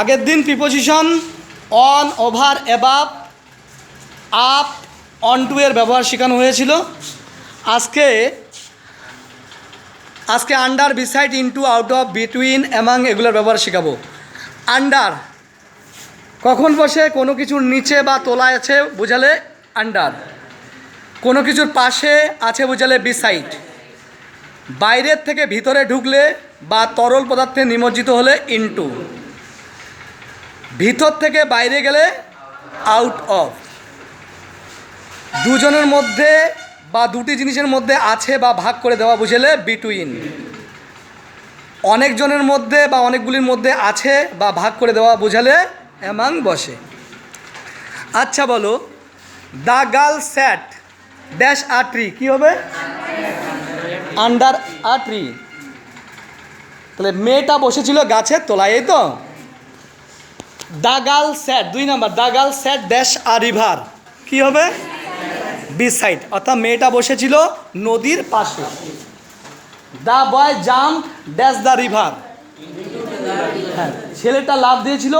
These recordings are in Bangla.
আগের দিন preposition on, over, above, up, on to এর ব্যবহার শেখানো হয়েছিল। আজকে under, beside, into, out of, between, among এগুলোর ব্যবহার শেখাবো। আন্ডার কখন বসে? কোনো কিছুর নিচে বা তলায় আছে বোঝালে আন্ডার, কোনো কিছুর পাশে আছে বোঝালে বিসাইড, বাইরের থেকে ভিতরে ঢুকলে বা তরল পদার্থে নিমজ্জিত হলে ইনটু, ভিতর থেকে বাইরে গেলে আউট অফ, দুজনের মধ্যে বা দুটি জিনিসের মধ্যে আছে বা ভাগ করে দেওয়া বুঝালে বিটুইন, অনেকজনের মধ্যে বা অনেকগুলির মধ্যে আছে বা ভাগ করে দেওয়া বোঝালে অ্যামাং বসে। আচ্ছা বলো, the girl sat dash a tree, কী হবে? Under a tree. তাহলে মেয়েটা বসেছিল গাছের তলায়, এই তো। The girl sat, 2 number, the girl sat dash a river, কী হবে? বিসাইড, অর্থাৎ মেয়েটা বসেছিল নদীর পাশে। The boy jump dash the river, হ্যাঁ ছেলেটা লাফ দিয়েছিল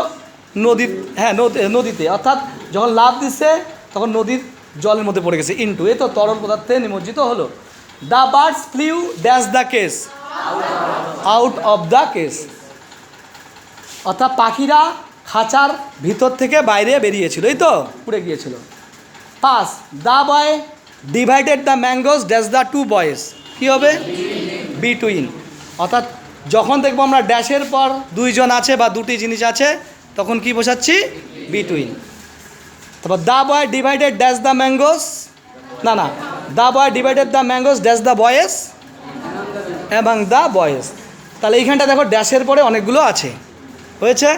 নদীর, হ্যাঁ নদীতে, অর্থাৎ যখন লাফ দিচ্ছে তখন নদীর জলের মধ্যে পড়ে গেছে ইনটু, এ তো তরল পদার্থে নিমজ্জিত হলো। The birds flew dash the case, out of the case, অর্থাৎ পাখিরা খাঁচার ভিতর থেকে বাইরে বেরিয়েছিল, এই তো উড়ে গিয়েছিল। Pass, the boy divided the mangoes dash the two boys, কী হবে? বিটুইন, অর্থাৎ যখন দেখবো আমরা ড্যাশের পর দুইজন আছে বা দুটি জিনিস আছে তখন কি বোঝাচ্ছি? বিটুইন। তারপর the boy divided dash the mangoes, না the boy divided the mangoes dash the boys এবং দ্য বয়েস। তাহলে এইখানটা দেখো ড্যাশের পরে অনেকগুলো আছে, হয়েছে?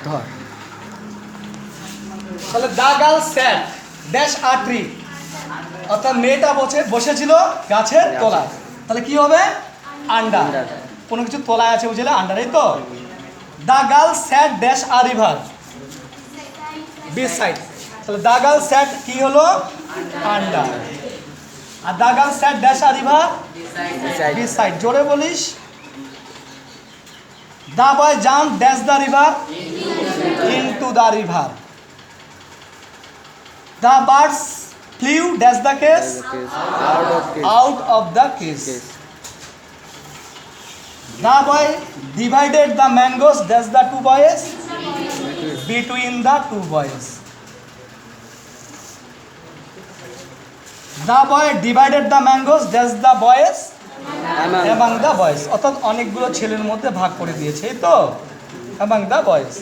ধর, তাহলে the girl sat dash a tree, অর্থাৎ মেয়েটা বসেছিল গাছের তলায়, তাহলে কি হবে? আন্ডার, কোনো কিছু তলায় আছে বুঝলে আন্ডার, এই তো। The girl sat dash a river, beside, তাহলে দ্য গার্ল স্যাট কি হলো? আন্ডার। আর the girl sat dash a river, beside. জোরে বলিস। The boy jump dash the river, into the river. The birds flew dash the case, out of the case. The boy divided the mangoes dash the two boys, between the two boys. The boy divided the mangoes dash the boys, among the boys, অর্থাৎ অনেকগুলো ছেলের মধ্যে ভাগ করে দিয়েছে, এই তো, among the boys.